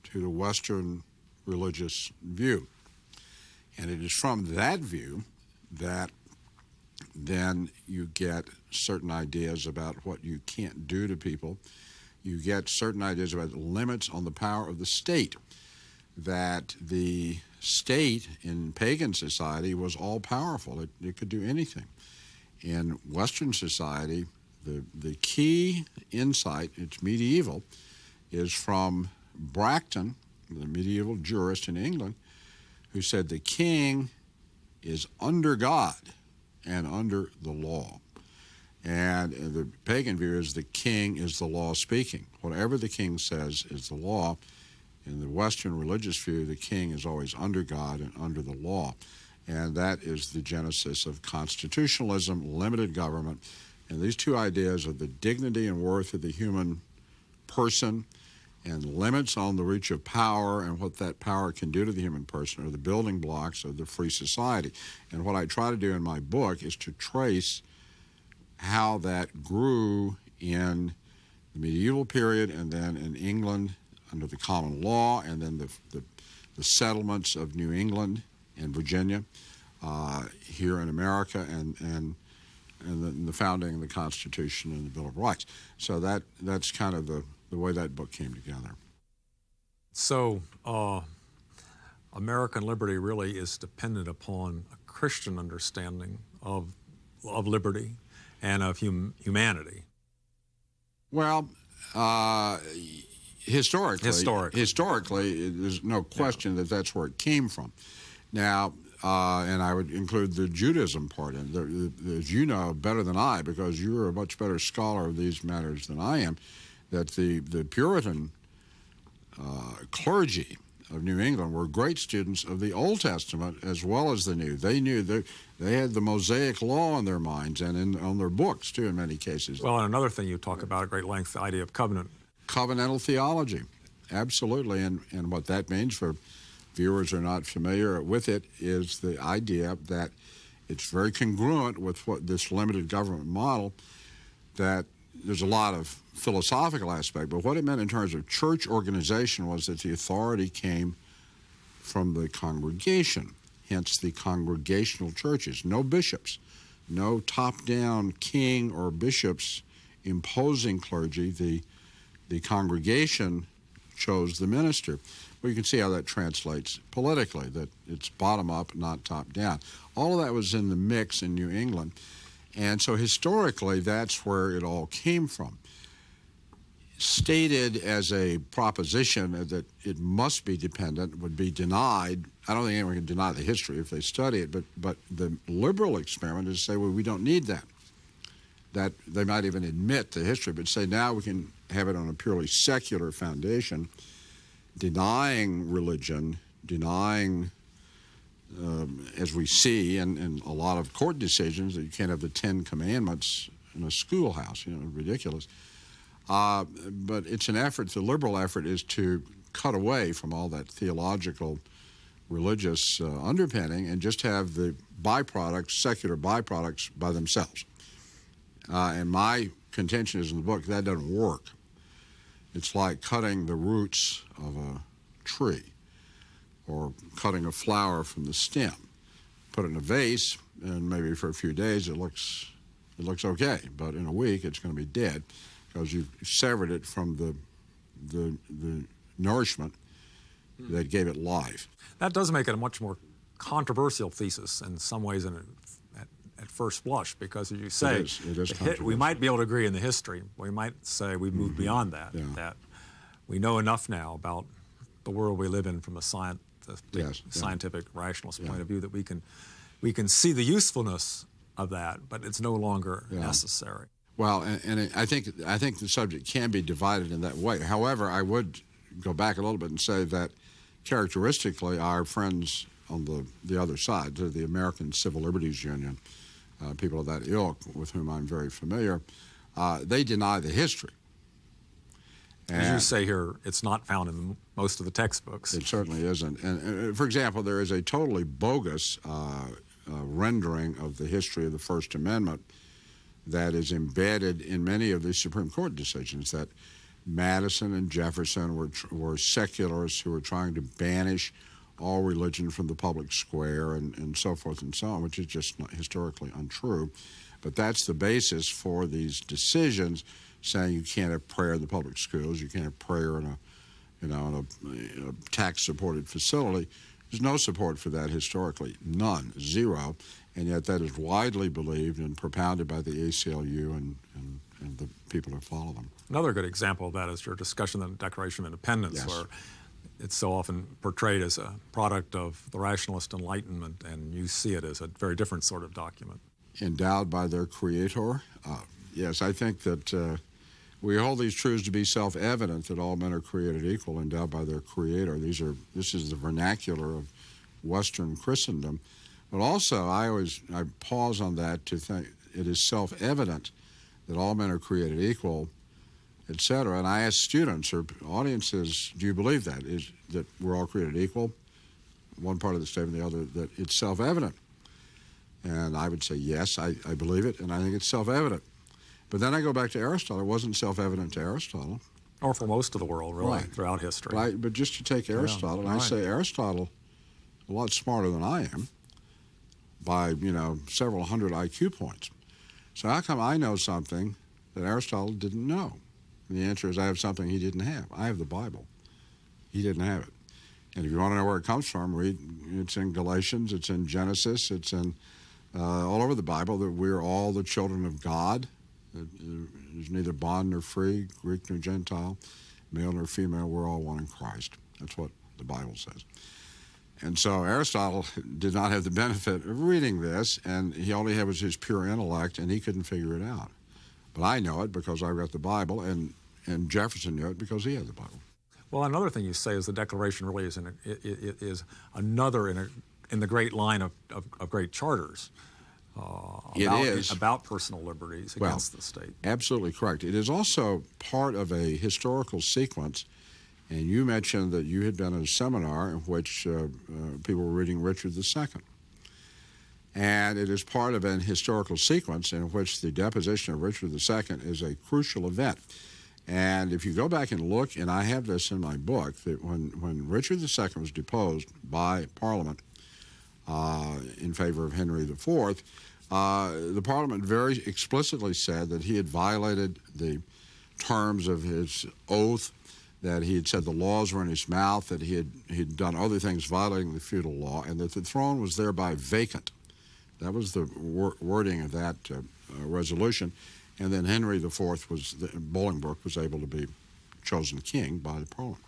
to the Western religious view. And it is from that view that then you get certain ideas about what you can't do to people. You get certain ideas about limits on the power of the state, that the state in pagan society was all-powerful. It could do anything. In Western society, the key insight, it's medieval, is from Bracton, the medieval jurist in England, who said the king is under God and under the law. And the pagan view is the king is the law speaking. Whatever the king says is the law. In the Western religious view, the king is always under God and under the law. And that is the genesis of constitutionalism, limited government. And these two ideas of the dignity and worth of the human person and limits on the reach of power and what that power can do to the human person are the building blocks of the free society. And what I try to do in my book is to trace how that grew in the medieval period and then in England under the common law, and then the settlements of New England and Virginia here in America, and the founding of the Constitution and the Bill of Rights. So that's kind of the way that book came together. So American liberty really is dependent upon a Christian understanding of liberty and of humanity. Well, historically, there's no question that that's where it came from. Now, and I would include the Judaism part in it. As you know better than I, because you're a much better scholar of these matters than I am, that the Puritan clergy of New England were great students of the Old Testament as well as the New. They knew they had the Mosaic law in their minds and on their books, too, in many cases. Well, and another thing you talk about at great length, the idea of covenant. Covenantal theology, absolutely. And what that means for viewers who are not familiar with it is the idea that it's very congruent with what this limited government model, that there's a lot of philosophical aspect, but what it meant in terms of church organization was that the authority came from the congregation, hence the congregational churches. No bishops, no top-down king or bishops imposing clergy. The congregation chose the minister. Well, you can see how that translates politically, that it's bottom-up, not top-down. All of that was in the mix in New England. And so historically, that's where it all came from. Stated as a proposition that it must be dependent would be denied. I don't think anyone can deny the history if they study it, but the liberal experiment is to say, well, we don't need that. That they might even admit the history, but say now we can have it on a purely secular foundation, denying religion, denying, as we see in a lot of court decisions, that you can't have the 10 Commandments in a schoolhouse, ridiculous. But it's an effort, the liberal effort is to cut away from all that theological, religious underpinning and just have the byproducts, secular byproducts by themselves. And my contention is in the book, that doesn't work. It's like cutting the roots of a tree or cutting a flower from the stem. Put it in a vase, and maybe for a few days it looks okay, but in a week it's going to be dead because you've severed it from the nourishment that gave it life. That does make it a much more controversial thesis in some ways at first blush, because as you say, it is controversial. We might be able to agree in the history. We might say we've moved beyond that, that we know enough now about the world we live in from a scientific, rationalist point of view that we can see the usefulness of that, but it's no longer necessary. Well, and I think the subject can be divided in that way. However, I would go back a little bit and say that characteristically our friends on the other side, the American Civil Liberties Union, people of that ilk with whom I'm very familiar, they deny the history. As you say here, it's not found in most of the textbooks. It certainly isn't. And for example, there is a totally bogus rendering of the history of the First Amendment that is embedded in many of the Supreme Court decisions, that Madison and Jefferson were secularists who were trying to banish all religion from the public square and so forth and so on, which is just not historically untrue. But that's the basis for these decisions, saying you can't have prayer in the public schools, you can't have prayer in a tax-supported facility. There's no support for that historically, none, zero, and yet that is widely believed and propounded by the ACLU and the people who follow them. Another good example of that is your discussion of the Declaration of Independence, where it's so often portrayed as a product of the rationalist Enlightenment, and you see it as a very different sort of document. endowed by their Creator? Yes, I think that we hold these truths to be self-evident, that all men are created equal, endowed by their Creator. This is the vernacular of Western Christendom. But also, I pause on that to think it is self-evident that all men are created equal, etc. And I ask students or audiences, do you believe that? That we're all created equal? One part of the statement, the other, that it's self-evident. And I would say, yes, I believe it, and I think it's self-evident. But then I go back to Aristotle. It wasn't self-evident to Aristotle. Or for most of the world, really, Right. throughout history. Right, but just to take Aristotle, and I say Aristotle, a lot smarter than I am, by, several hundred IQ points. So how come I know something that Aristotle didn't know? And the answer is I have something he didn't have. I have the Bible. He didn't have it. And if you want to know where it comes from, read. It's in Galatians, it's in Genesis, it's in all over the Bible, that we're all the children of God. There's neither bond nor free, Greek nor Gentile, male nor female, we're all one in Christ. That's what the Bible says. And so Aristotle did not have the benefit of reading this, and he only had was his pure intellect, and he couldn't figure it out. But I know it because I've got the Bible, and Jefferson knew it because he had the Bible. Well, another thing you say is the Declaration really is another in the great line of great charters about personal liberties against the state. Absolutely correct. It is also part of a historical sequence. And you mentioned that you had been in a seminar in which people were reading Richard II. And it is part of an historical sequence in which the deposition of Richard II is a crucial event. And if you go back and look, and I have this in my book, that when Richard II was deposed by Parliament in favor of Henry IV, the Parliament very explicitly said that he had violated the terms of his oath, that he had said the laws were in his mouth, that he had done other things violating the feudal law, and that the throne was thereby vacant. That was the wording of that resolution. And then Henry IV Bolingbroke was able to be chosen king by the Parliament.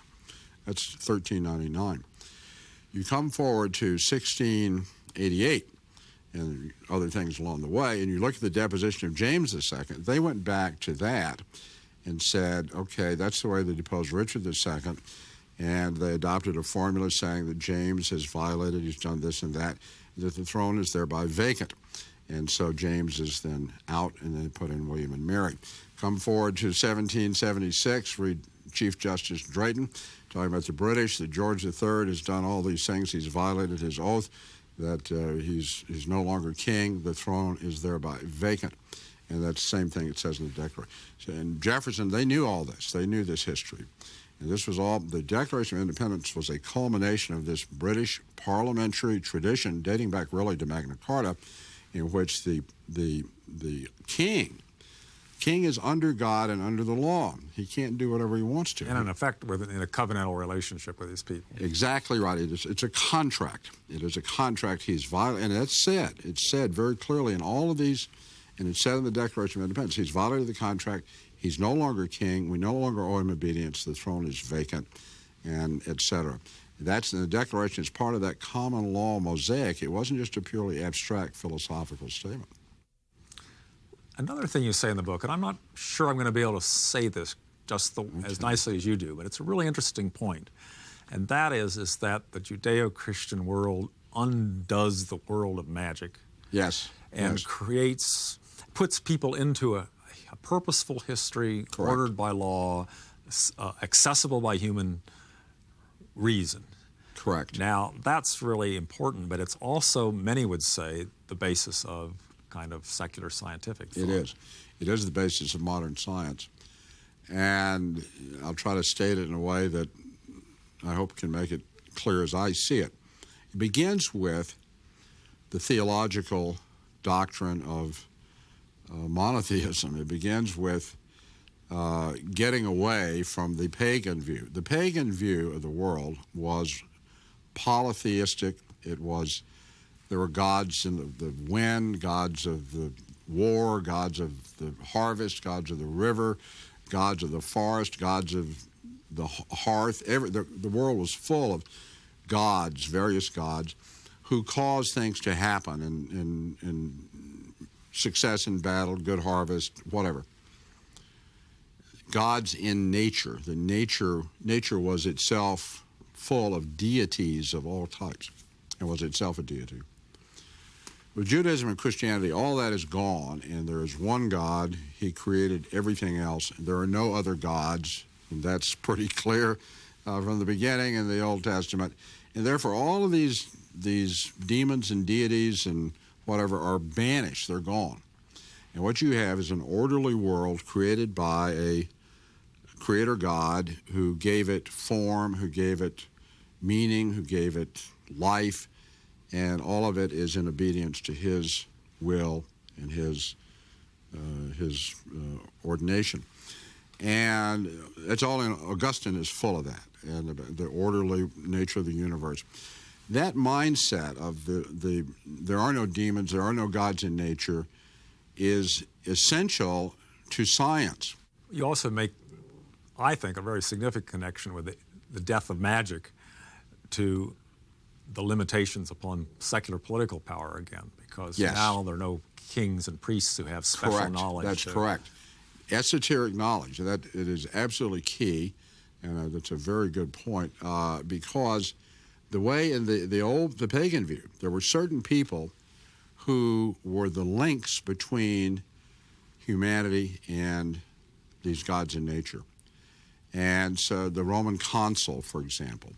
That's 1399. You come forward to 1688 and other things along the way, and you look at the deposition of James II. They went back to that and said, okay, that's the way they deposed Richard II, and they adopted a formula saying that James has violated, he's done this and that the throne is thereby vacant. And so James is then out, and they put in William and Mary. Come forward to 1776, read Chief Justice Drayton, talking about the British, that George III has done all these things, he's violated his oath, that he's no longer king, the throne is thereby vacant. And that's the same thing it says in the Declaration. And Jefferson, they knew all this. They knew this history. And this was all, the Declaration of Independence was a culmination of this British parliamentary tradition dating back really to Magna Carta, in which the king is under God and under the law. He can't do whatever he wants to. And in effect, in a covenantal relationship with his people. Exactly right. It's a contract. It is a contract. He's violated, and that's said. It's said very clearly in all of these. And it's said in the Declaration of Independence, he's violated the contract, he's no longer king, we no longer owe him obedience, the throne is vacant, and etc. That's in the Declaration, it's part of that common law mosaic. It wasn't just a purely abstract philosophical statement. Another thing you say in the book, and I'm not sure I'm going to be able to say this just as nicely as you do, but it's a really interesting point, and that is that the Judeo-Christian world undoes the world of magic. Yes. And puts people into a purposeful history, Correct. ordered by law, accessible by human reason. Correct. Now, that's really important, but it's also, many would say, the basis of kind of secular scientific thought. It is. It is the basis of modern science. And I'll try to state it in a way that I hope can make it clear as I see it. It begins with the theological doctrine of monotheism. It begins with getting away from the pagan view. The pagan view of the world was polytheistic. There were gods in the wind, gods of the war, gods of the harvest, gods of the river, gods of the forest, gods of the hearth. The world was full of gods, various gods, who caused things to happen in success in battle, good harvest, whatever. Gods in nature. The nature was itself full of deities of all types, and was itself a deity. With Judaism and Christianity, all that is gone, and there is one God. He created everything else. There are no other gods, and that's pretty clear from the beginning in the Old Testament. And therefore, all of these demons and deities and whatever are banished. They're gone. And what you have is an orderly world created by a creator God who gave it form, who gave it meaning, who gave it life, and all of it is in obedience to his will and his ordination. And it's all in, Augustine is full of that, and the orderly nature of the universe. That mindset of there are no demons, there are no gods in nature, is essential to science. You also make, I think, a very significant connection with the death of magic to the limitations upon secular political power again, because now there are no kings and priests who have special knowledge. That's correct. Esoteric knowledge, that it is absolutely key, and that's a very good point, because the way in the pagan view, there were certain people who were the links between humanity and these gods in nature. And so the Roman consul, for example,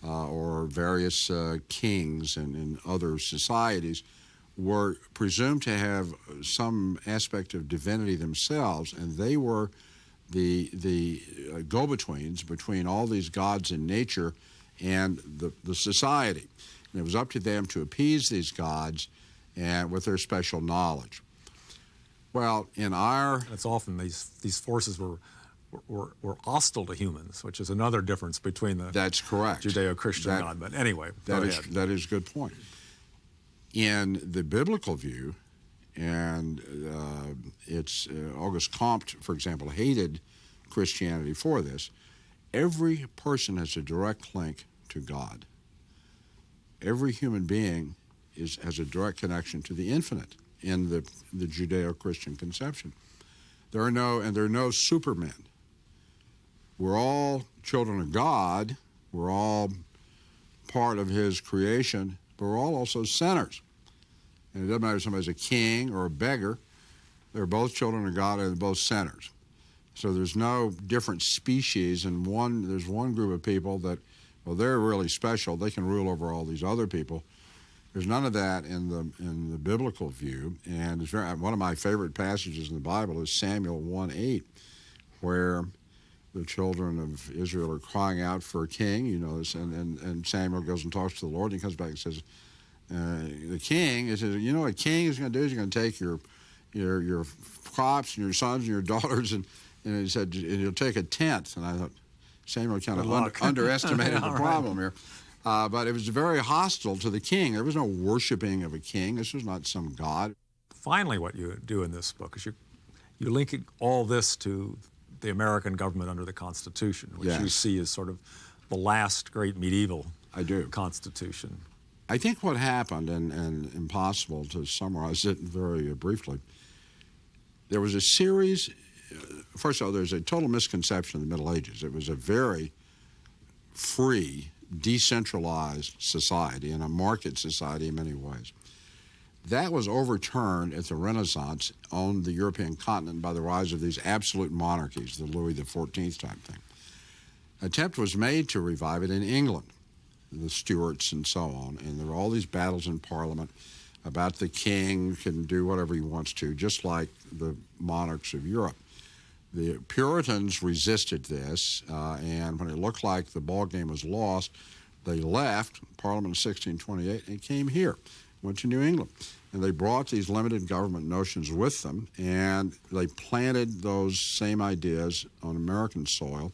or various kings and other societies were presumed to have some aspect of divinity themselves, and they were the go-betweens between all these gods in nature and the society. And it was up to them to appease these gods and with their special knowledge. Well, in our... It's often these forces were hostile to humans, which is another difference between the That's correct. Judeo-Christian God. But anyway, that is a good point. In the biblical view, and it's Auguste Comte, for example, hated Christianity for this, every person has a direct link to God. Every human being has a direct connection to the infinite in the Judeo-Christian conception. There are no supermen. We're all children of God. We're all part of his creation, but we're all also sinners. And it doesn't matter if somebody's a king or a beggar. They're both children of God and they're both sinners. So there's no different species, and there's one group of people that, well, they're really special. They can rule over all these other people. There's none of that in the biblical view. And it's one of my favorite passages in the Bible is Samuel 1:8, where the children of Israel are crying out for a king, you know this, and Samuel goes and talks to the Lord, and he comes back and says, the king, he says, you know what a king is going to do? He's going to take your crops and your sons and your daughters, and he said, and he'll take a tenth. And I thought, Samuel kind of underestimated the problem here. But it was very hostile to the king. There was no worshiping of a king. This was not some god. Finally, what you do in this book is you link all this to the American government under the Constitution, which you see as sort of the last great medieval Constitution. I think what happened, and impossible to summarize it very briefly, there was a series. First of all, there's a total misconception of the Middle Ages. It was a very free, decentralized society and a market society in many ways. That was overturned at the Renaissance on the European continent by the rise of these absolute monarchies, the Louis XIV type thing. An attempt was made to revive it in England, the Stuarts and so on, and there were all these battles in Parliament about the king can do whatever he wants to, just like the monarchs of Europe. The Puritans resisted this, and when it looked like the ball game was lost, they left Parliament in 1628 and came here, went to New England. And they brought these limited government notions with them, and they planted those same ideas on American soil.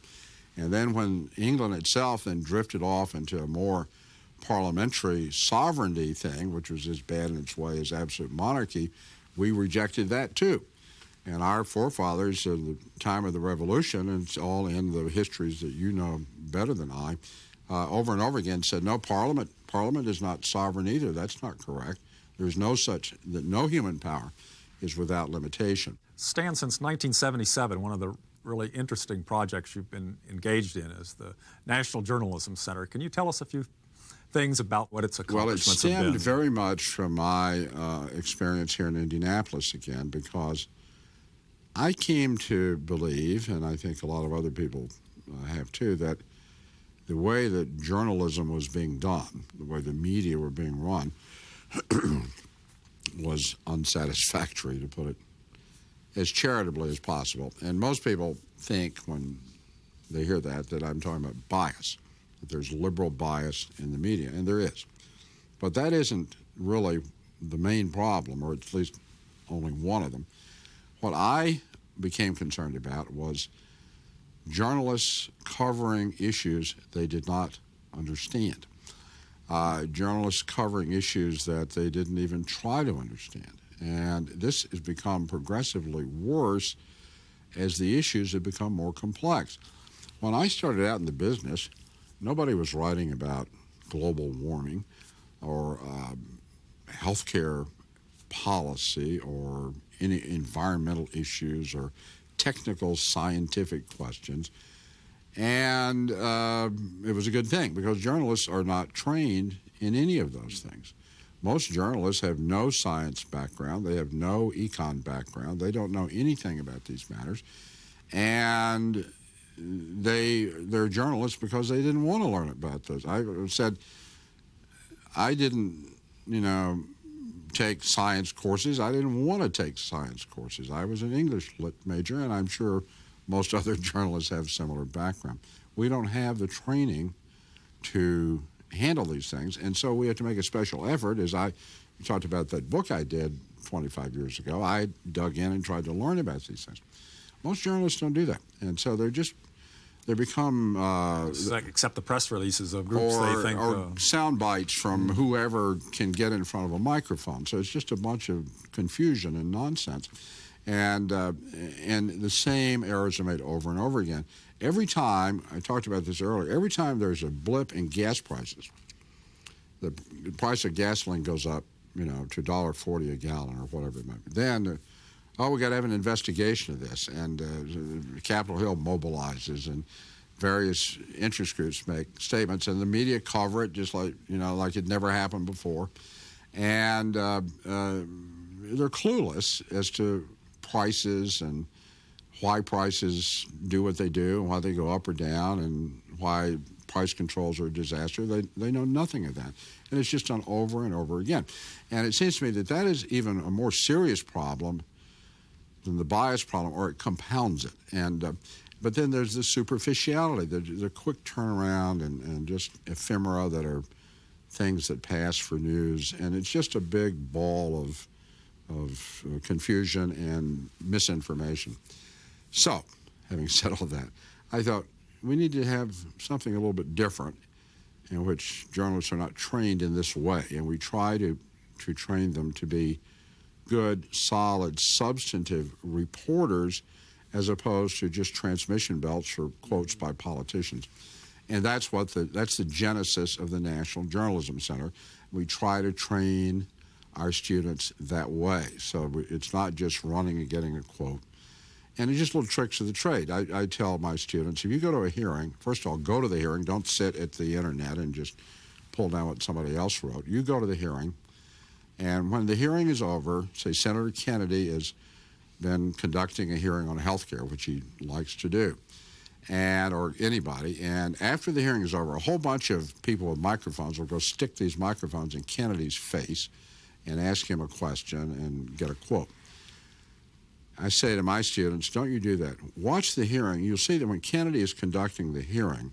And then when England itself then drifted off into a more parliamentary sovereignty thing, which was as bad in its way as absolute monarchy, we rejected that too. And our forefathers at the time of the Revolution, and it's all in the histories that you know better than I, over and over again said, no, Parliament is not sovereign either. That's not correct. There's no human power is without limitation. Stan, since 1977, one of the really interesting projects you've been engaged in is the National Journalism Center. Can you tell us a few things about what its accomplishments have been? Well, it stemmed very much from my experience here in Indianapolis again, because I came to believe, and I think a lot of other people have too, that the way that journalism was being done, the way the media were being run, was unsatisfactory, to put it as charitably as possible. And most people think when they hear that I'm talking about bias, that there's liberal bias in the media, and there is. But that isn't really the main problem, or at least only one of them. What I became concerned about was journalists covering issues they did not understand. Journalists covering issues that they didn't even try to understand. And this has become progressively worse as the issues have become more complex. When I started out in the business, nobody was writing about global warming or healthcare policy or any environmental issues or technical scientific questions. And it was a good thing, because journalists are not trained in any of those things. Most journalists have no science background. They have no econ background. They don't know anything about these matters. And they're journalists because they didn't want to learn about those. I said, I didn't, take science courses. I didn't want to take science courses. I was an English lit major, and I'm sure most other journalists have similar background. We don't have the training to handle these things, and so we have to make a special effort. As I talked about that book I did 25 years ago, I dug in and tried to learn about these things. Most journalists don't do that, and so they become accept the press releases of groups they think or sound bites from whoever can get in front of a microphone. So it's just a bunch of confusion and nonsense, and the same errors are made over and over again. Every time, I talked about this earlier, every time there's a blip in gas prices, the price of gasoline goes up, to $1.40 a gallon or whatever it might be. Then, we got to have an investigation of this, and Capitol Hill mobilizes, and various interest groups make statements, and the media cover it just like it never happened before, and they're clueless as to prices and why prices do what they do and why they go up or down and why price controls are a disaster. They know nothing of that. And it's just done over and over again. And it seems to me that is even a more serious problem than the bias problem, or it compounds it. And but then there's the superficiality, the quick turnaround and just ephemera that are things that pass for news. And it's just a big ball of confusion and misinformation. So, having said all that, I thought we need to have something a little bit different in which journalists are not trained in this way, and we try to train them to be good, solid, substantive reporters as opposed to just transmission belts for quotes by politicians. And that's the genesis of the National Journalism Center. We try to train our students that way. So it's not just running and getting a quote. And it's just little tricks of the trade. I tell my students, if you go to a hearing, first of all, go to the hearing. Don't sit at the internet and just pull down what somebody else wrote. You go to the hearing, and when the hearing is over, say Senator Kennedy has been conducting a hearing on health care, which he likes to do, or anybody, and after the hearing is over, a whole bunch of people with microphones will go stick these microphones in Kennedy's face and ask him a question and get a quote. I say to my students, don't you do that. Watch the hearing. You'll see that when Kennedy is conducting the hearing,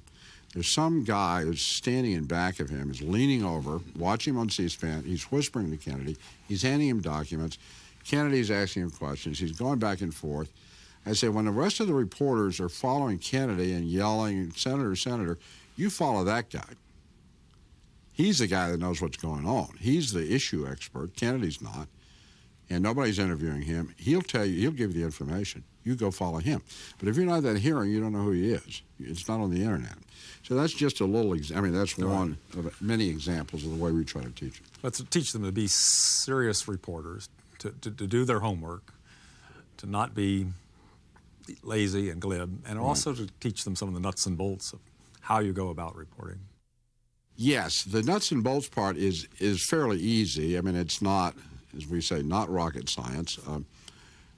there's some guy who's standing in back of him, is leaning over, watching him on C-SPAN. He's whispering to Kennedy. He's handing him documents. Kennedy's asking him questions. He's going back and forth. I say, when the rest of the reporters are following Kennedy and yelling, Senator, Senator, you follow that guy. He's the guy that knows what's going on. He's the issue expert. Kennedy's not. And nobody's interviewing him. He'll tell you, he'll give you the information. You go follow him. But if you're not at that hearing, you don't know who he is. It's not on the internet. So that's just a little, that's one of many examples of the way we try to teach it. Let's teach them to be serious reporters, to do their homework, to not be lazy and glib, and also to teach them some of the nuts and bolts of how you go about reporting. Yes, the nuts and bolts part is fairly easy. I mean, it's not, as we say, not rocket science,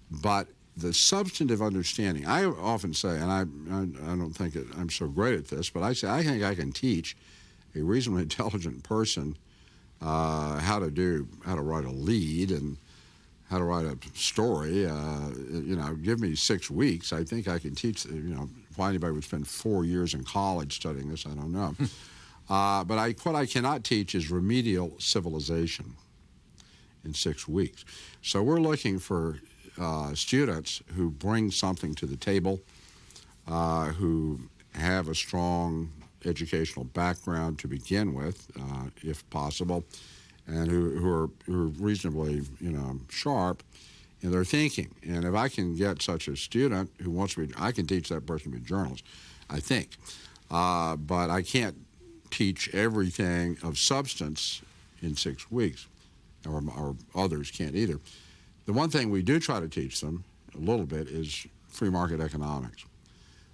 but the substantive understanding. I often say, and I don't think I'm so great at this, but I say I think I can teach a reasonably intelligent person how to write a lead and how to write a story. Give me 6 weeks. I think I can teach. Why anybody would spend 4 years in college studying this, I don't know. But what I cannot teach is remedial civilization in 6 weeks. So we're looking for students who bring something to the table, who have a strong educational background to begin with, if possible, and who are reasonably, sharp in their thinking. And if I can get such a student who wants to be, I can teach that person to be a journalist, I think. But I can't teach everything of substance in 6 weeks, or others can't either. The one thing we do try to teach them a little bit is free market economics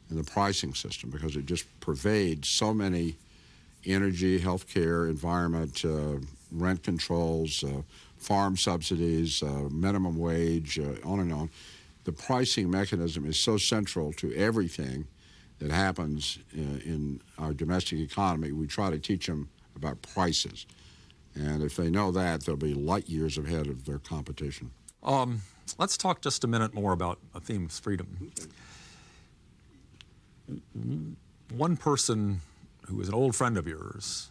and the pricing system, because it just pervades so many energy, healthcare, environment, rent controls, farm subsidies, minimum wage, on and on. The pricing mechanism is so central to everything that happens in our domestic economy. We try to teach them about prices. And if they know that, they'll be light years ahead of their competition. Let's talk just a minute more about a theme of freedom. One person who is an old friend of yours,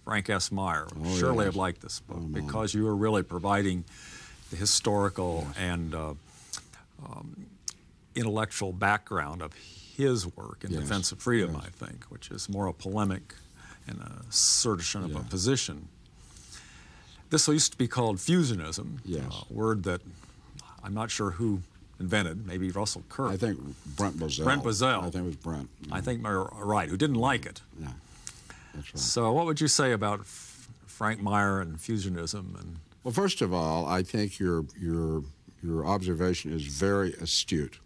Frank S. Meyer, would surely have liked this book because you were really providing the historical and intellectual background of his work in defense of freedom, I think, which is more a polemic and a assertion of a position. This used to be called fusionism, a word that I'm not sure who invented, maybe Russell Kirk. I think Brent Bozell. I think it was Brent. I think you're right, who didn't like it. Yeah, that's right. So what would you say about Frank Meyer and fusionism? Well, first of all, I think your observation is very astute.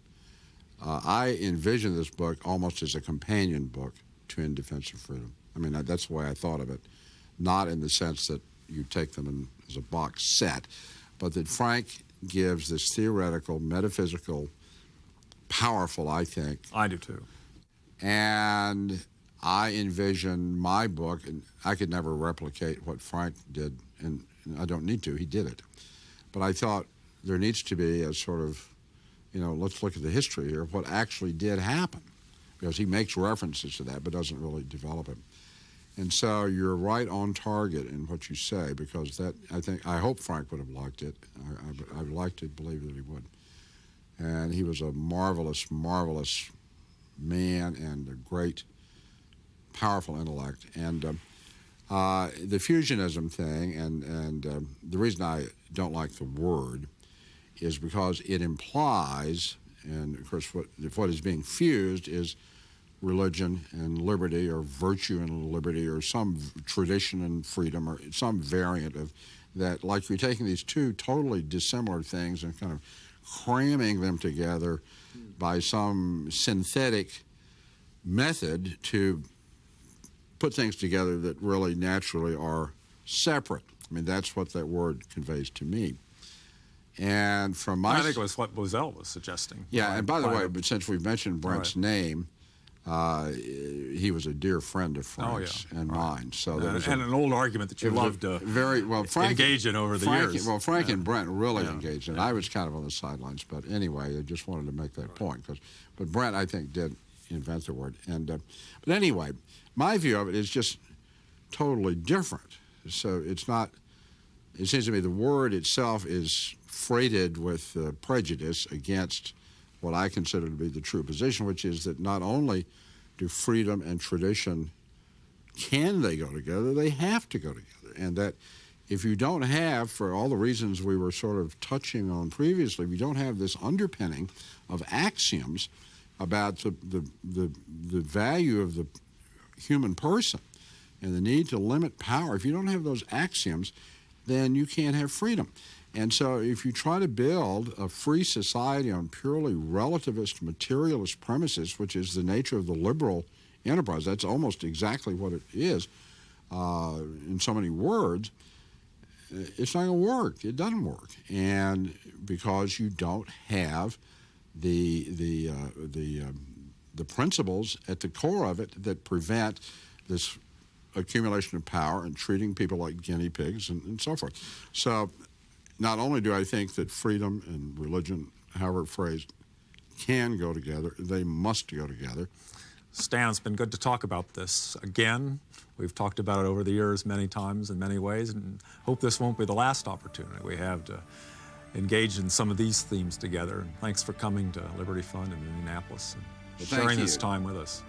I envision this book almost as a companion book to In Defense of Freedom. I mean, that's the way I thought of it, not in the sense that you take them as a box set, but that Frank gives this theoretical, metaphysical, powerful, I think. I do too. And I envision my book, and I could never replicate what Frank did, and I don't need to, he did it. But I thought there needs to be a sort of, let's look at the history here of what actually did happen, because he makes references to that but doesn't really develop it. And so you're right on target in what you say, because I hope Frank would have liked it. I'd like to believe that he would. And he was a marvelous, marvelous man and a great, powerful intellect. And the fusionism thing, and the reason I don't like the word is because it implies, and of course what is being fused is religion and liberty, or virtue and liberty, or some tradition and freedom, or some variant of that. Like you're taking these two totally dissimilar things and kind of cramming them together by some synthetic method to put things together that really naturally are separate. I mean, that's what that word conveys to me. And from my... I think it was what Bozell was suggesting. Yeah, and by the way, but since we've mentioned Brent's name, he was a dear friend of Frank's and mine. So that was an old argument that you loved to engage in over the years. Well, Frank and Brent really engaged in. I was kind of on the sidelines, but anyway, I just wanted to make that point. But Brent, I think, did invent the word. But anyway, my view of it is just totally different. So it's not. It seems to me the word itself is freighted with prejudice against what I consider to be the true position, which is that not only do freedom and tradition, can they go together, they have to go together. And that if you don't have, for all the reasons we were sort of touching on previously, if you don't have this underpinning of axioms about the value of the human person and the need to limit power, if you don't have those axioms, then you can't have freedom. And so if you try to build a free society on purely relativist, materialist premises, which is the nature of the liberal enterprise, that's almost exactly what it is in so many words, it's not going to work. It doesn't work. And because you don't have the principles at the core of it that prevent this accumulation of power and treating people like guinea pigs and so forth. So not only do I think that freedom and religion, however phrased, can go together, they must go together. Stan, it's been good to talk about this again. We've talked about it over the years many times in many ways, and hope this won't be the last opportunity we have to engage in some of these themes together. And thanks for coming to Liberty Fund in Indianapolis and sharing this time with us.